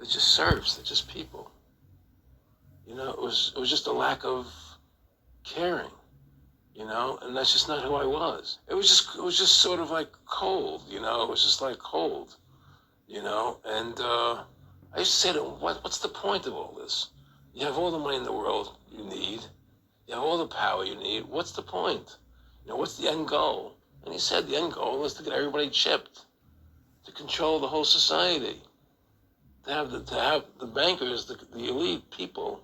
They're just serfs. They're just people. You know, it was just a lack of caring. You know, and that's just not who I was. It was just sort of like cold. You know, it was just like cold. You know, and I used to say to him, what's the point of all this? You have all the money in the world you need. You have all the power you need. What's the point? You know, what's the end goal? And he said the end goal is to get everybody chipped, to control the whole society, to have the bankers, the elite people,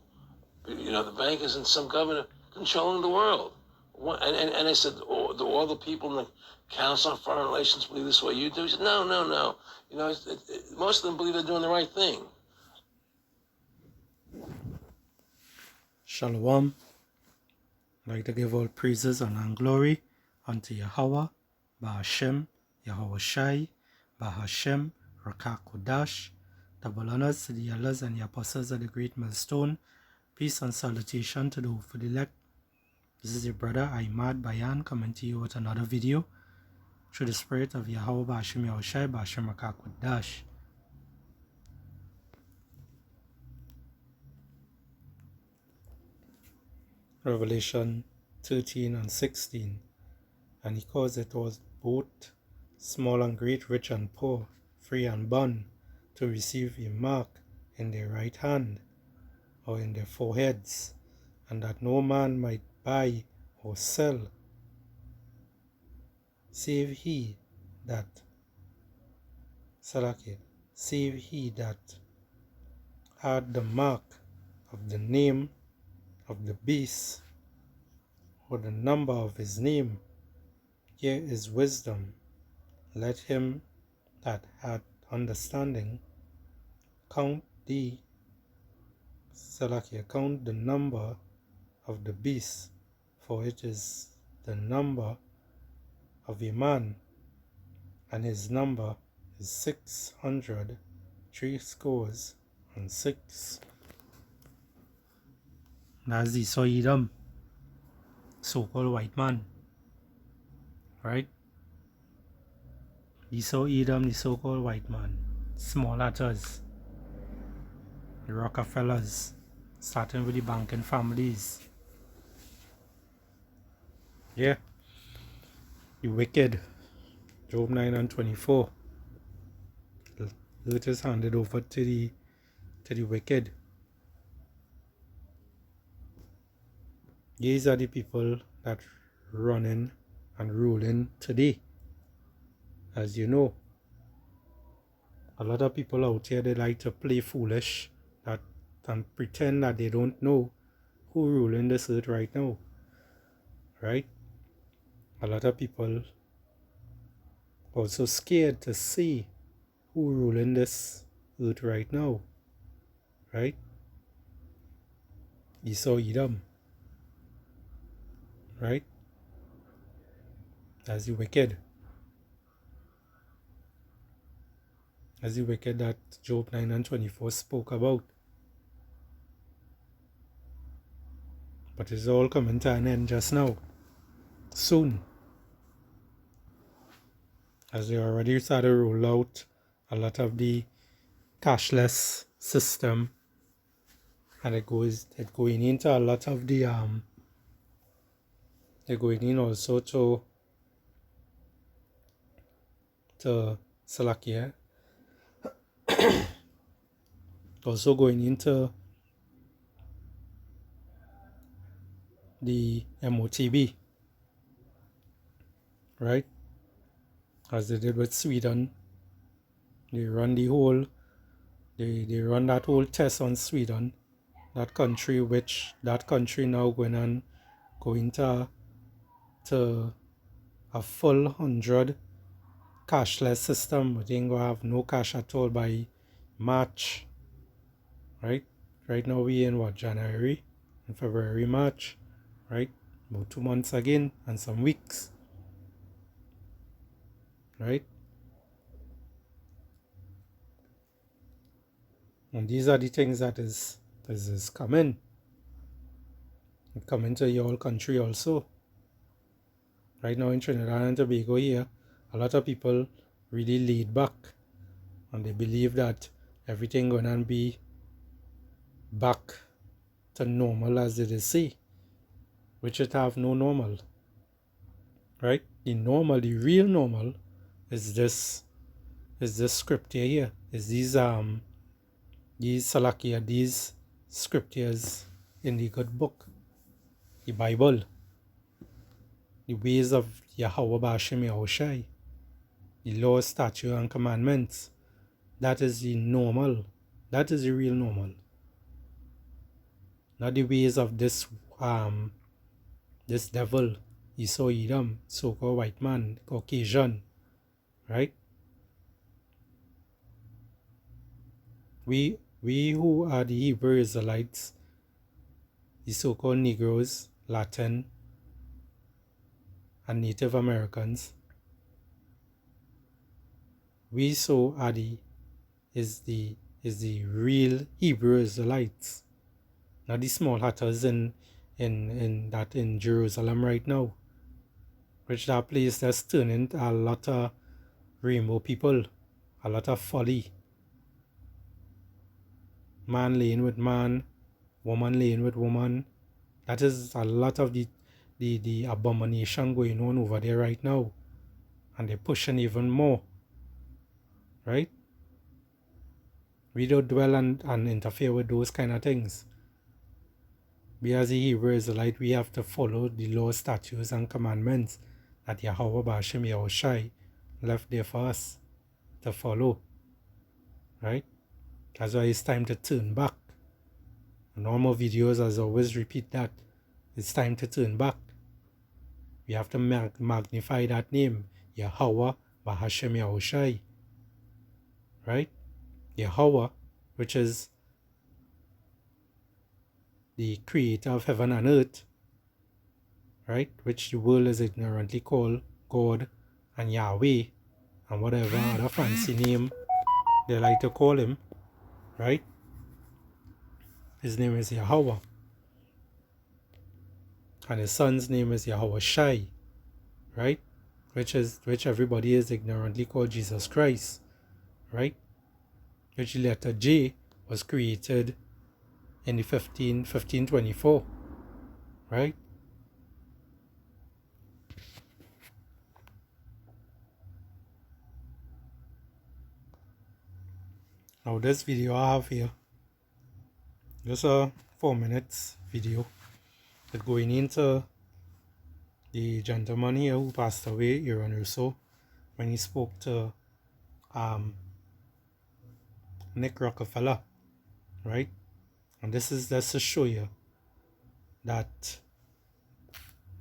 you know, the bankers and some governor controlling the world. And I said, do all the people in the Council on Foreign Relations believe this way you do? He said, no. You know, most of them believe they're doing the right thing. Shalom. I'd like to give all praises and glory unto Yahweh, Bahashem, Yahweh Shai, Bahashem, Rakak Kodash. Double honors to the elders and the apostles of the great millstone. Peace and salutation to the hopeful elect. This is your brother Ahmad Bayan coming to you with another video through the spirit of Yahweh Bahashem Yahweh Shai, Bahashem Rakak Kodash. Revelation 13 and 16. And he caused it was both small and great, rich and poor, free and bond, to receive a mark in their right hand or in their foreheads, and that no man might buy or sell, save he that had the mark of the name of the beast, or the number of his name. Here is wisdom. Let him that hath understanding count the number of the beast, for it is the number of a man, and his number is 666. That's the Edom, so-called white man, right? Esau Edom, the so-called white man, small letters, the Rockefellers, starting with the banking families. Yeah, the wicked, Job 9 and 24. The earth is handed over to the wicked. These are the people that running and ruling today. As you know, a lot of people out here, they like to play foolish and pretend that they don't know who ruling this earth right now, right? A lot of people also scared to see who ruling this earth right now, right? Esau Edom, right? That's the wicked. That's the wicked that Job 9 and 24 spoke about. But it's all coming to an end just now, soon. As they already started to roll out a lot of the cashless system, and it going into a lot of the they're going in also to Salakia, also going into the MOTB, right? As they did with Sweden. They run that whole test on Sweden, that country now going to a full 100 cashless system. But they ain't gonna have no cash at all by March, right? Right now we in January, and February, March, right? About 2 months again and some weeks, right? And these are the things that is coming. It coming to your country also. Right now in Trinidad and Tobago here, a lot of people really laid back, and they believe that everything gonna be back to normal as it is see, which it have no normal, right? The normal, the real normal is this scripture here, is these Salakia, these scriptures in the good book, the Bible, the ways of Yahweh Ba'ashem Yahushai, the law, statute, and commandments. That is the normal. That is the real normal. Not the ways of this devil, Esau Edom, so-called white man, Caucasian, right? We who are the Hebrew Israelites, the so-called Negroes, Latin, and Native Americans, we so are is the real Hebrew Israelites, not the small hatters in Jerusalem right now, which that place that's turning a lot of rainbow people, a lot of folly. Man laying with man, woman laying with woman. That is a lot of the abomination going on over there right now. And they're pushing even more. Right? We don't dwell and interfere with those kind of things. We as the Hebrew Israelite, we have to follow the law, statutes, and commandments that Yahweh Ba'ashem Yahushai left there for us to follow. Right? That's why it's time to turn back. Normal videos, as always, repeat that. It's time to turn back. We have to magnify that name, Yahweh Ba'ashem Yahushai. Right? Yahweh, which is the creator of heaven and earth, right? Which the world is ignorantly called God and Yahweh and whatever other fancy name they like to call him, right? His name is Yahweh. And his son's name is Yahushai, right? Which everybody is ignorantly called Jesus Christ, right? Which the letter J was created in the 1524, right? Now this video I have here, just a 4 minutes video, it's going into the gentleman here who passed away, Aaron Russo, when he spoke to Nick Rockefeller, right? And this is just to show you that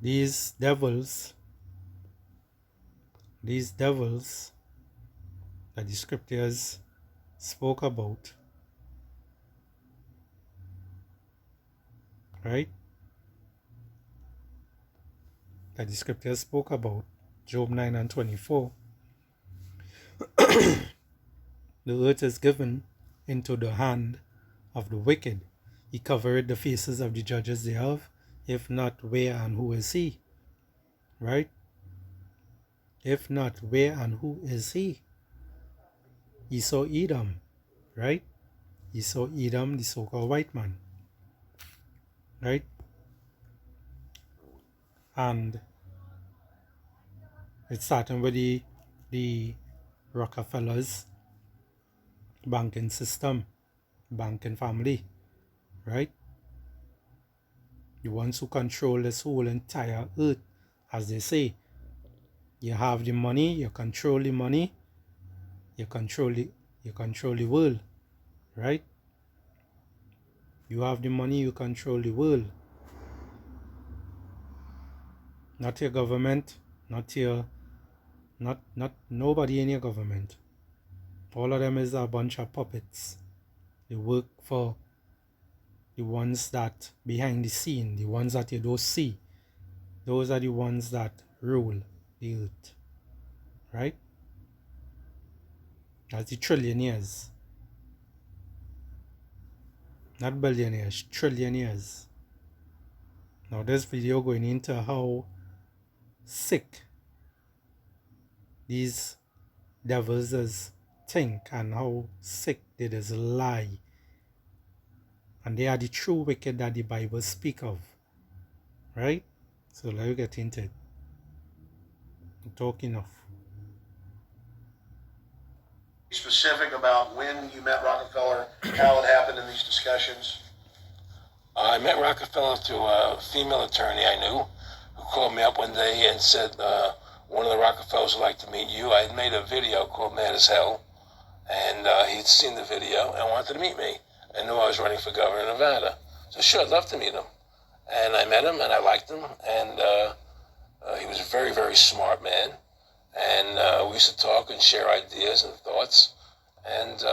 these devils that the scriptures spoke about, right? That the scriptures spoke about, Job 9 and 24. The earth is given into the hand of the wicked. He covered the faces of the judges thereof. If not, where and who is he? Right? If not, where and who is he? Esau Edom, right? Esau Edom, the so-called white man, right? And it's starting with the Rockefellers banking system, banking family, right? The ones who control this whole entire earth, as they say. You have the money, you control the money, you control the world, right? You have the money, you control the world. Not your government, not nobody in your government. All of them is a bunch of puppets. They work for the ones that behind the scene, the ones that you don't see. Those are the ones that rule the earth, right? That's the trillionaires. Not billionaires, trillionaires. Now this video going into how sick these devils is think and how sick they just lie. And they are the true wicked that the Bible speak of. Right? So let me get into it. I'm talking enough. Specific about when you met Rockefeller, how it happened in these discussions? I met Rockefeller through a female attorney I knew who called me up one day and said, one of the Rockefellers would like to meet you. I had made a video called Mad as Hell, and he'd seen the video and wanted to meet me and knew I was running for governor of Nevada. So sure, I'd love to meet him. And I met him and I liked him, and he was a very, very smart man. And we used to talk and share ideas and thoughts. And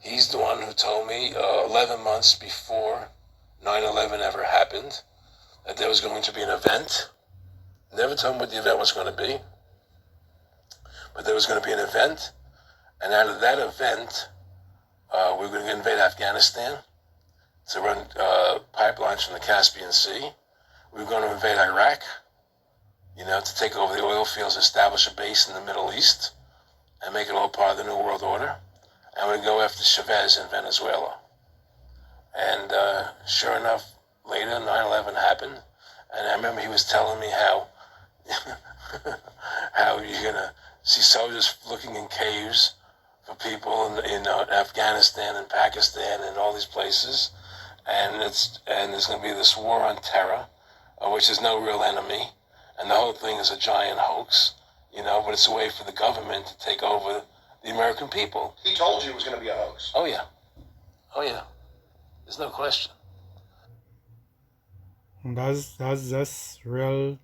he's the one who told me 11 months before 9/11 ever happened that there was going to be an event. Never told me what the event was going to be, but there was going to be an event. And out of that event, we were going to invade Afghanistan to run pipelines from the Caspian Sea. We were going to invade Iraq, to take over the oil fields, establish a base in the Middle East, and make it all part of the New World Order. And we'd go after Chavez in Venezuela. And sure enough, later 9/11 happened. And I remember he was telling me how you're going to see soldiers looking in caves for people in Afghanistan and Pakistan and all these places. And there's going to be this war on terror, which is no real enemy. And the whole thing is a giant hoax, but it's a way for the government to take over the American people. He told you it was going to be a hoax. Oh, yeah. Oh, yeah. There's no question. And that's just real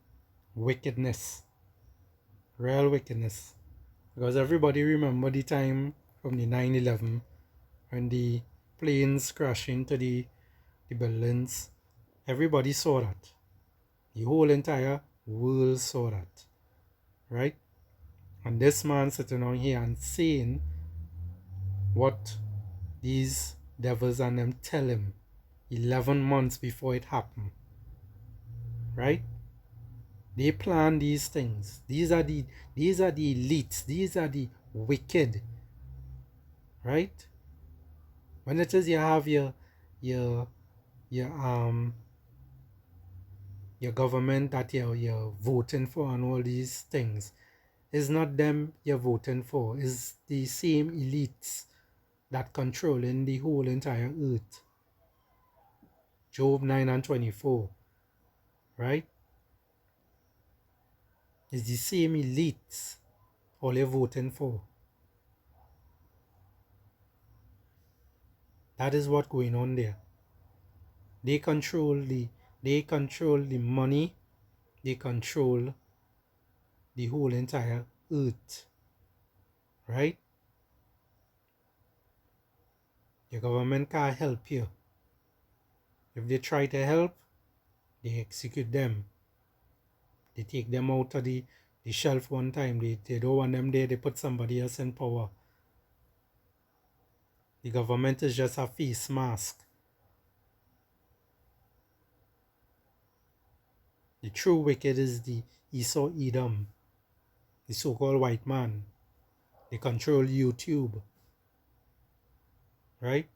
wickedness. Real wickedness. Because everybody remember the time from the 9/11 when the planes crashed into the buildings. Everybody saw that. The whole entire world saw that. Right? And this man sitting on here and saying what these devils and them tell him 11 months before it happened. Right? They plan these things. These are the elites. These are the wicked. Right? When it is you have your government that you're voting for and all these things, it's not them you're voting for. It's the same elites that controlling the whole entire earth. Job 9:24. Right? It's the same elites all you're voting for. That is what's going on there. They control the money. They control the whole entire earth. Right? Your government can't help you. If they try to help, they execute them. They take them out of the shelf one time. They don't want them there. They put somebody else in power. The government is just a face mask. The true wicked is the Esau Edom, the so-called white man. They control YouTube. Right?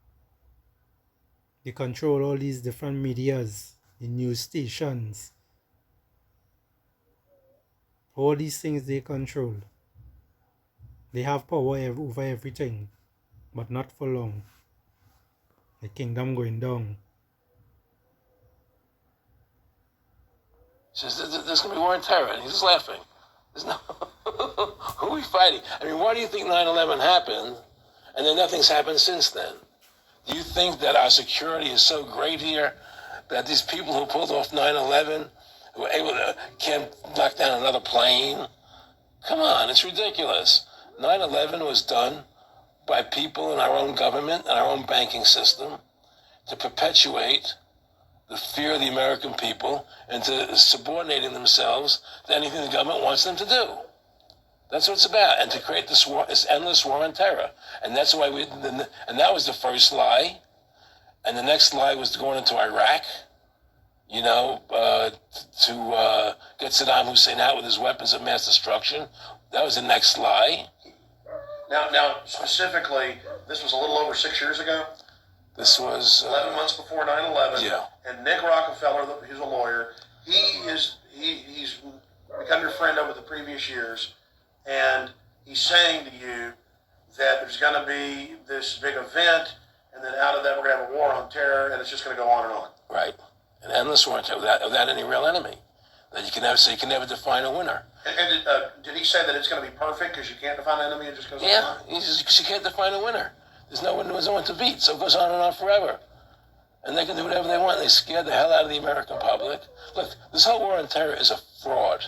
They control all these different medias, the news stations. All these things they control. They have power over everything, but not for long. The kingdom going down. He says, there's going to be war on terror. And he's just laughing. There's no... Who are we fighting? I mean, why do you think 9/11 happened and then nothing's happened since then? Do you think that our security is so great here that these people who pulled off 9/11 who were able to can't knock down another plane? Come on, it's ridiculous. 9/11 was done by people in our own government and our own banking system to perpetuate the fear of the American people into subordinating themselves to anything the government wants them to do. That's what it's about, and to create this war, this endless war on terror. And that's why and that was the first lie. And the next lie was going into Iraq, to get Saddam Hussein out with his weapons of mass destruction. That was the next lie. Now, specifically, this was a little over 6 years ago, This was 11 months before 9/11. Yeah. And Nick Rockefeller, who's a lawyer, he's become your friend over the previous years, and he's saying to you that there's going to be this big event, and then out of that we're going to have a war on terror, and it's just going to go on and on. right, an endless war without any real enemy. That you can never define a winner. And did he say that it's going to be perfect because you can't define an enemy? It just goes on? Yeah, because you can't define a winner. There's no one to beat, so it goes on and on forever. And they can do whatever they want. They scare the hell out of the American public. Look, this whole war on terror is a fraud.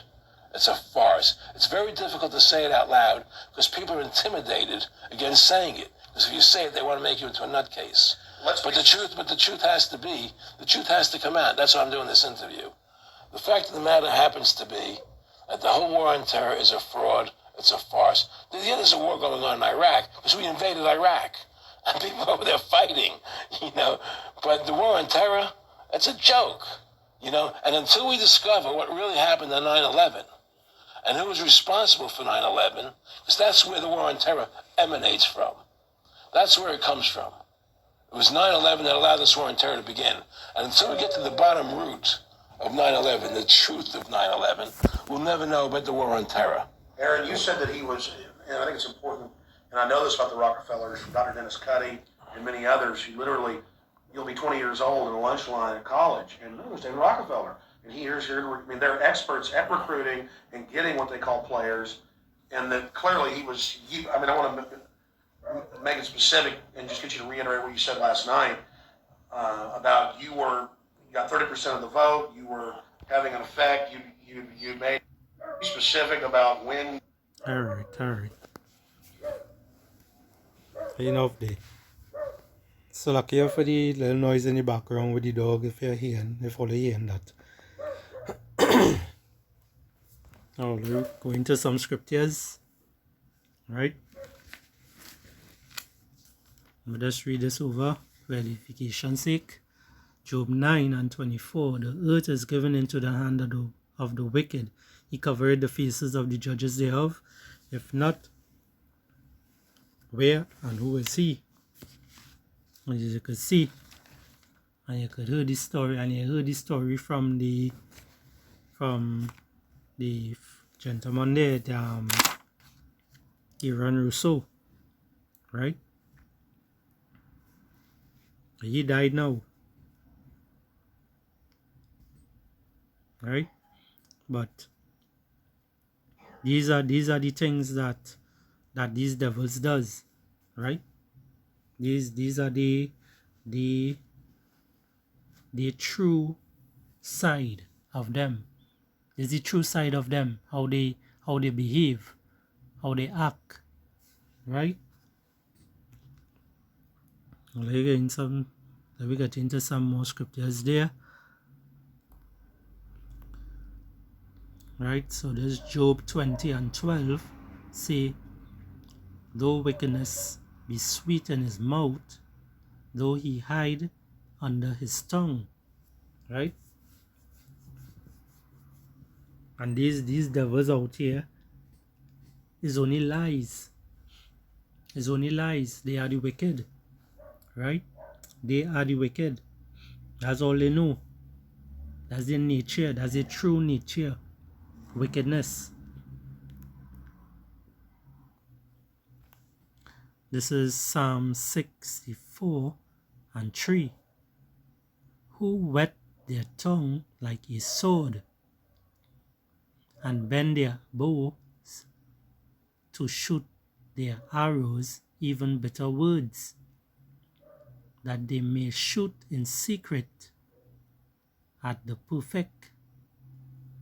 It's a farce. It's very difficult to say it out loud because people are intimidated against saying it. Because if you say it, they want to make you into a nutcase. But the truth has to come out. That's why I'm doing this interview. The fact of the matter happens to be that the whole war on terror is a fraud. It's a farce. There's a war going on in Iraq because we invaded Iraq. And people over there fighting, But the war on terror, it's a joke, And until we discover what really happened on 9/11 and who was responsible for 9/11, because that's where the war on terror emanates from. That's where it comes from. It was 9/11 that allowed this war on terror to begin. And until we get to the bottom root of 9/11, the truth of 9/11, we'll never know about the war on terror. Aaron, you said that he was, and I think it's important, and I know this about the Rockefellers, from Dr. Dennis Cuddy and many others. You'll be 20 years old in a lunch line at college, and there's David Rockefeller. And they're experts at recruiting and getting what they call players, and that clearly I want to make it specific and just get you to reiterate what you said last night about you got 30% of the vote, you were having an effect, you made specific about when. All right. Enough there. So look here for the little noise in the background with the dog if you're hearing that. Now we'll go into some scriptures. Right? Let me just read this over for edification's sake. Job 9:24. The earth is given into the hand of the wicked. He covered the faces of the judges thereof. If not, where and who is he? As you could see, and you could hear the story, and you heard the story from the gentleman there, Aaron Rousseau, right? He died now, right? But these are the things that these devils does, right? These are the true side of them. This is the true side of them, how they behave, how they act, right? Let me get into some more scriptures there. Right, so there's Job 20:12 say, though wickedness be sweet in his mouth, though he hide under his tongue. Right? And these devils out here is only lies. It's only lies. They are the wicked. Right? They are the wicked. That's all they know. That's their nature. That's their true nature. Wickedness. This is Psalm 64:3. Who whet their tongue like a sword, and bend their bows to shoot their arrows, even bitter words, that they may shoot in secret at the perfect.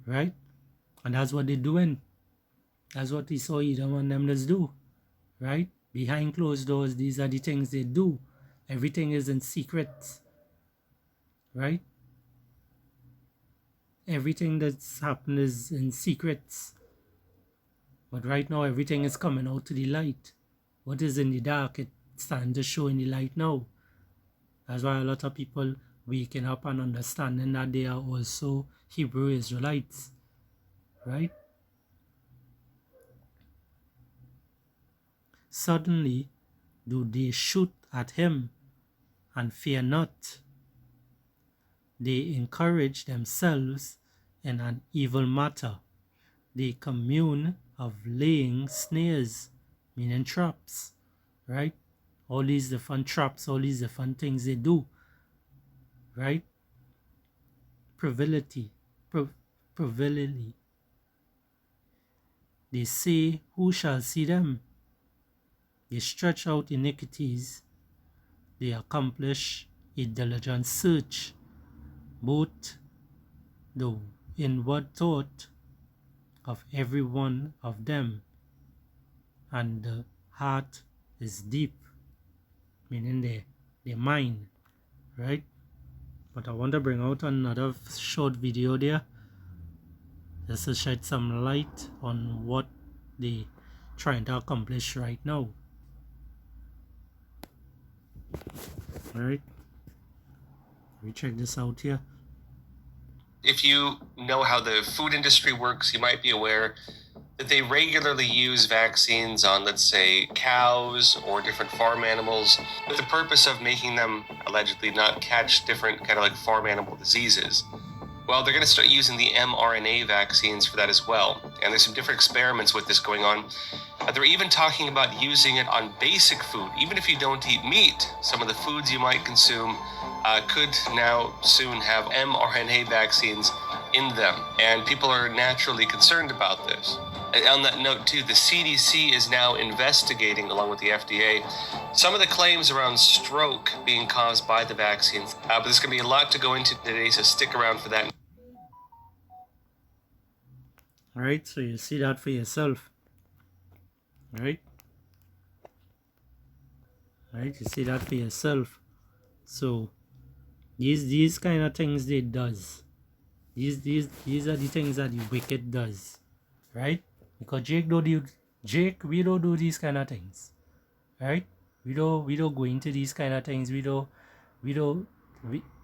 Right? And that's what they're doing. That's what Esau Edom and them does do. Right? Behind closed doors, these are the things they do. Everything is in secret. Right? Everything that's happened is in secrets. But right now, everything is coming out to the light. What is in the dark, it's starting to show in the light now. That's why a lot of people waking up and understanding that they are also Hebrew Israelites. Right? suddenly do they shoot at him and fear not. They encourage themselves in an evil matter. They commune of laying snares, meaning traps, right? All these different traps, all these different things they do, right? Privily. They say, who shall see them? They stretch out iniquities. They accomplish a diligent search, both the inward thought of every one of them, and the heart is deep, meaning their mind, right? But I want to bring out another short video there just to shed some light on what they trying to accomplish right now. Alright, let me check this out here. If you know how the food industry works, you might be aware that they regularly use vaccines on, let's say, cows or different farm animals with the purpose of making them allegedly not catch different kind of like farm animal diseases. Well, they're going to start using the mRNA vaccines for that as well. And there's some different experiments with this going on. They're even talking about using it on basic food. Even if you don't eat meat, some of the foods you might consume could now soon have mRNA vaccines in them. And people are naturally concerned about this. On that note, too, the CDC is now investigating, along with the FDA, some of the claims around stroke being caused by the vaccines. But there's going to be a lot to go into today, so stick around for that. Alright, so you see that for yourself. Right? Right, you see that for yourself. So these kind of things they does. These are the things that the wicked does. Right? Because Jake, we don't do these kind of things. Right? We don't go into these kind of things.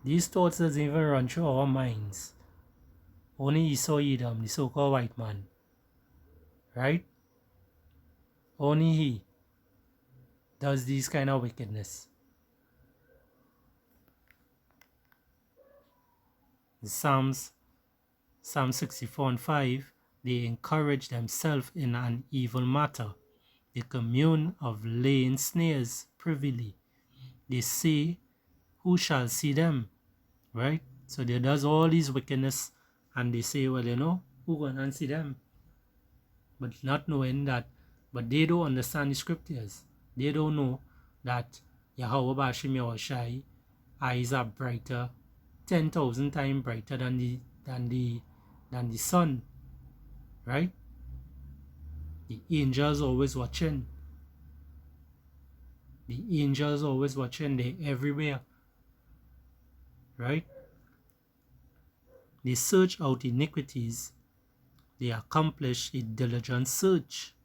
These thoughts doesn't even run through our minds. Only Esau Edom, the so-called white man. Right? Only he does these kind of wickedness. In Psalm 64:5, they encourage themselves in an evil matter. They commune of laying snares privily. They say, who shall see them? Right? So they does all these wickedness and they say, well, who gonna see them? But not knowing that, but they don't understand the scriptures. They don't know that Yahweh Bashim Yahushai eyes are brighter, 10,000 times brighter than the sun. Right? The angels always watching. The angels always watching. They're everywhere. Right? They search out iniquities. They accomplish a diligent search,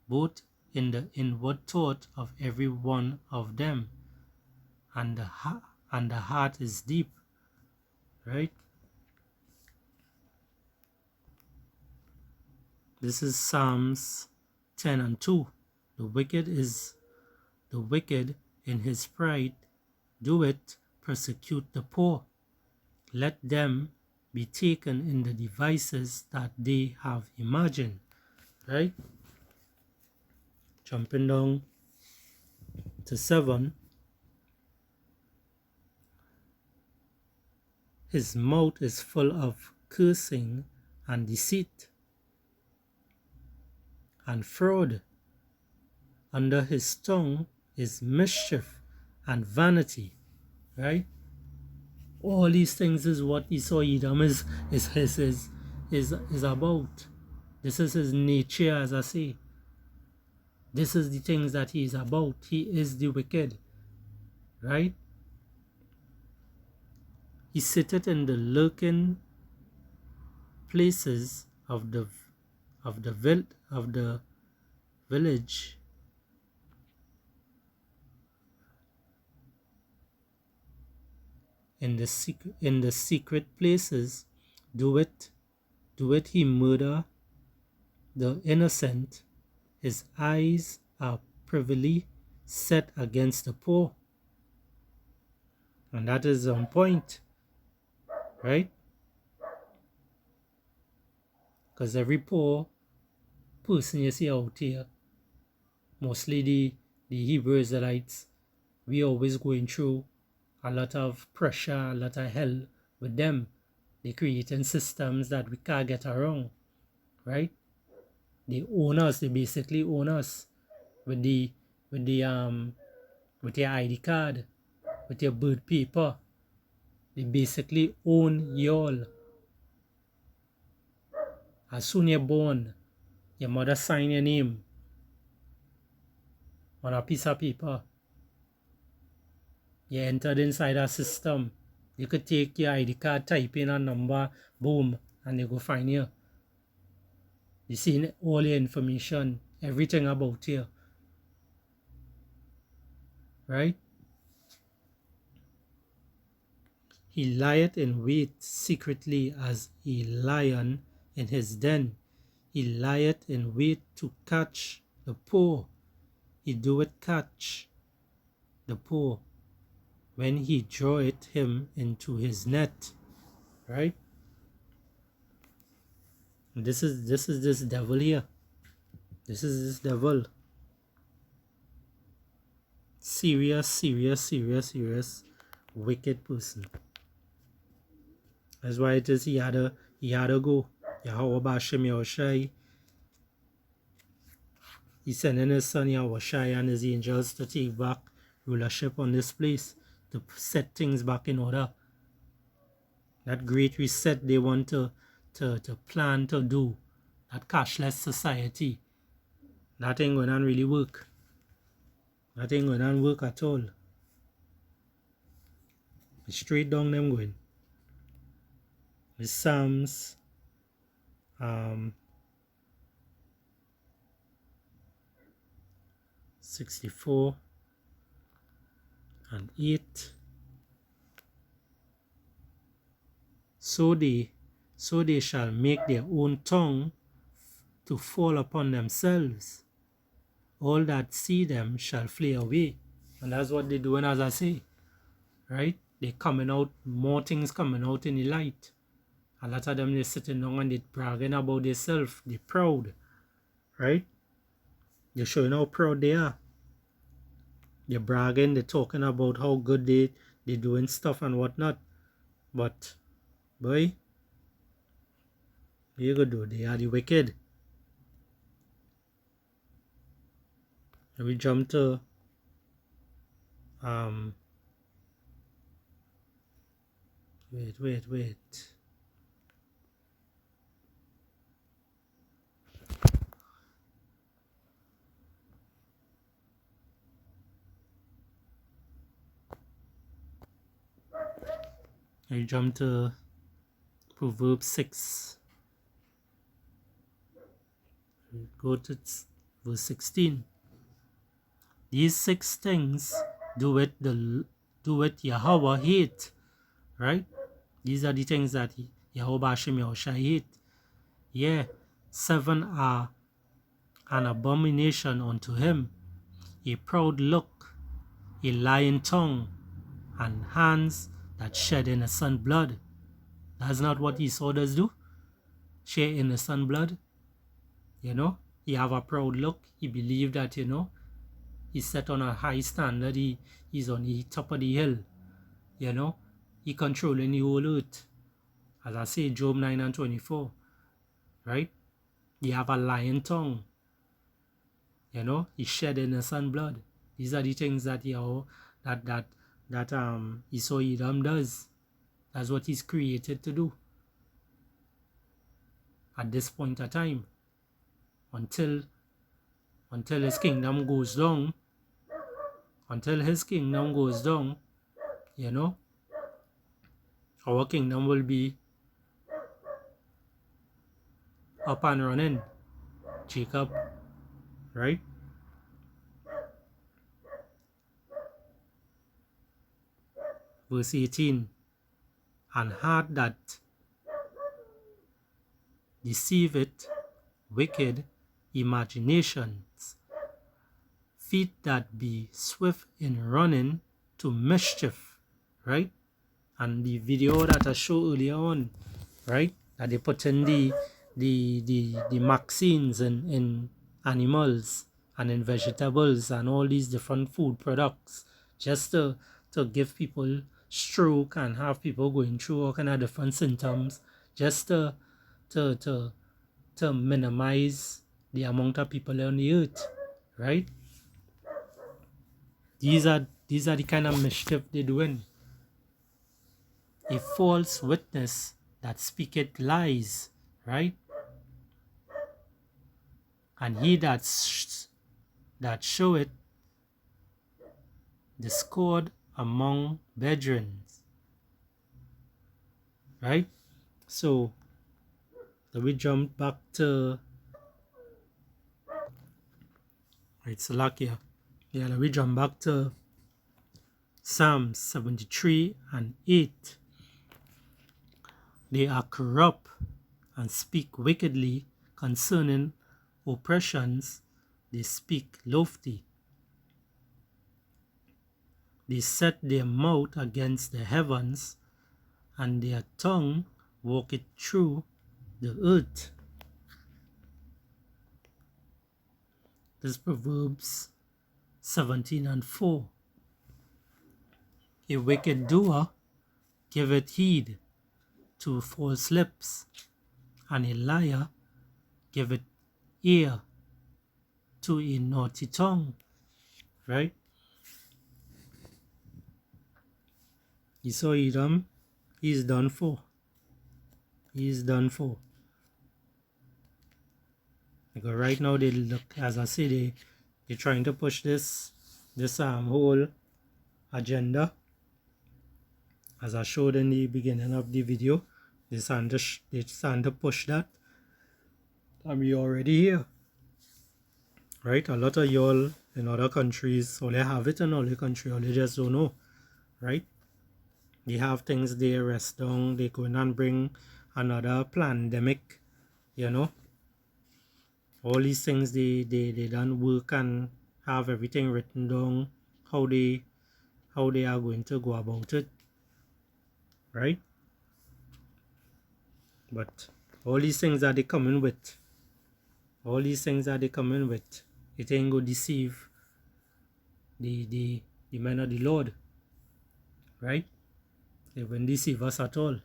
both in the inward thought of every one of them, and the heart is deep. Right? This is Psalms 10:2. The wicked in his pride doeth persecute the poor. Let them be taken in the devices that they have imagined. Right? Jumping down to 7. His mouth is full of cursing and deceit and fraud. Under his tongue is mischief and vanity. Right? All these things is what Esau Edom is about. This is his nature, as I say. This is the things that he is about. He is the wicked. Right? He sitteth in the lurking places of the village. In the secret places doeth he murder the innocent. His eyes are privily set against the poor. And that is on point, right? Because every poor person you see out here, mostly the Hebrew Israelites, we always going through a lot of pressure, a lot of hell with them. They creating systems that we can't get around, right? They own us, they basically own us with your ID card, with your birth paper. They basically own you all. As soon as you're born, your mother sign your name on a piece of paper. You entered inside a system. You could take your ID card, type in a number, boom, and they go find you. You see all your information, everything about you. Right? He lieth in wait secretly as a lion in his den. He lieth in wait to catch the poor. He doeth catch the poor when he draweth him into his net. Right? And this is this devil here. This is this devil. Serious wicked person. That's why it is he had to go. Yahweh Bashem Yahushai. He's sending his son Yahushai and his angels to take back rulership on this place, to set things back in order. That great reset they want to plan to do, that cashless society, that ain't going to really work. That ain't going to work at all. It's straight down them going. It's Psalms 64 and 8. So they shall make their own tongue to fall upon themselves. All that see them shall flee away. And that's what they're doing, as I say. Right? They're coming out, more things coming out in the light. A lot of them, they're sitting down and they're bragging about themselves. They're proud. Right? They're showing how proud they are. They're bragging, they're talking about how good they're doing stuff and whatnot. But, boy, what you gonna do? They are the wicked. And we jump to wait. I jump to Proverbs 6. We go to verse 16. These 6 things do it Yahweh hate. Right? These are the things that Yahweh Hashem Yahushua hate. Yeah, 7 are an abomination unto him. A proud look, a lying tongue, and hands that shed innocent blood. That's not what Esau does do. Shed innocent blood. You know, he have a proud look. He believe that, you know, he's set on a high standard. He's on the top of the hill. You know, he controlling the whole earth. As I say, Job 9 and 24. Right? He have a lying tongue. You know, he shed innocent blood. These are the things that Esau Edom does. That's what he's created to do. At this point of time. Until his kingdom goes down. You know, our kingdom will be up and running. Jacob, right? Verse 18. And heart that deceiveth, wicked imaginations, feet that be swift in running to mischief, right? And the video that I showed earlier on, right, that they put in the vaccines in animals and in vegetables and all these different food products, just to give people stroke and have people going through all kind of different symptoms, just to minimize the amount of people on the earth, right? These are the kind of mischief they're doing. A false witness that speaketh lies, right? And he that showeth discord among brethren, right? So we jump back to Salakia. Yeah, we jump back to Psalms 73 and 8. They are corrupt and speak wickedly concerning oppressions. They speak lofty. They set their mouth against the heavens, and their tongue walketh through the earth. This Proverbs 17 and 4. A wicked doer giveth heed to false lips, and a liar giveth ear to a naughty tongue. Right? You saw Edom, he's done for. He's done for. Because right now they look, as I say, they're trying to push this whole agenda. As I showed in the beginning of the video, they're trying to push that. And we already here. Right? A lot of y'all in other countries, or they have it in other countries, or they just don't know. Right? They have things they rest down, they go and bring another pandemic, you know. All these things they done work and have everything written down, how they are going to go about it. Right? But all these things that they coming with, it ain't go deceive the men of the Lord. Right? They won't deceive us at all.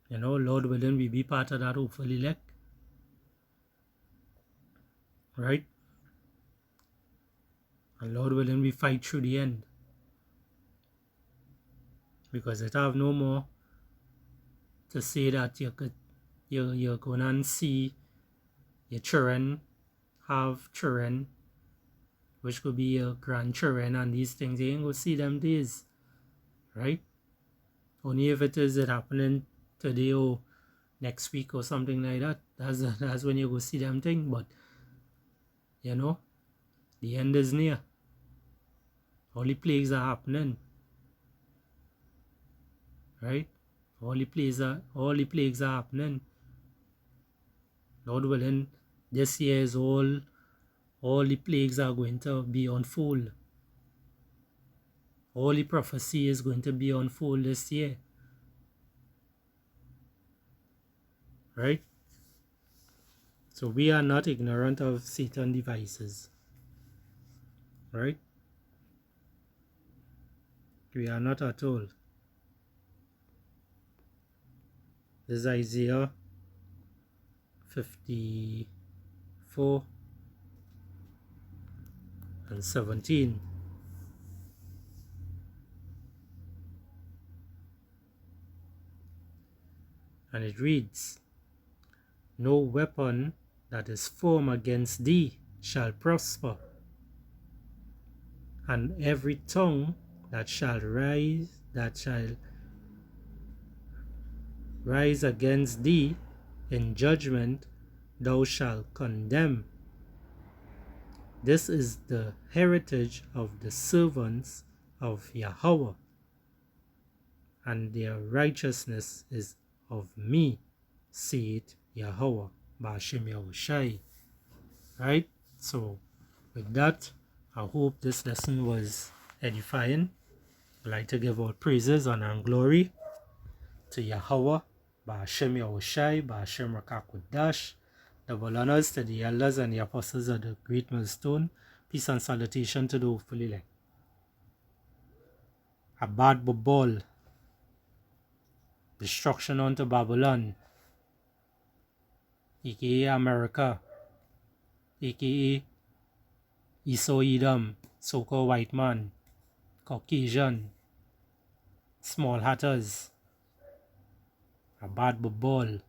You know, Lord willing, we be part of that hopeful elect. Right? And Lord willing, we fight through the end. Because it have no more to say that you're going to see your children have children, which could be your grandchildren, and these things, you ain't going to see them days. Right? Only if it happening today or next week or something like that. That's when you go see them thing. But you know, the end is near. All the plagues are happening. Right? All the plagues are happening. Lord willing, this year is all the plagues are going to be on full. All the prophecy is going to be on full this year. Right? So we are not ignorant of Satan's devices. Right? We are not at all. This is Isaiah 54 and 17. And it reads, no weapon that is formed against thee shall prosper, and every tongue that shall rise against thee in judgment thou shalt condemn. This is the heritage of the servants of Yahweh, and their righteousness is of me, saith Yahweh, Ba'ashem Yahushai. Right? So With that, I hope this lesson was edifying. I'd like to give all praises, honor, and glory to Yahweh, Ba'ashem Yahushai, Ba'ashem Rakakudash. Double honors to the elders and the apostles of the Great Millstone. Peace and salutation to the hopefully elect. Abad Babal, destruction unto Babylon, aka America, aka Esau Edom, so-called white man, Caucasian, small hatters, Abad Babal.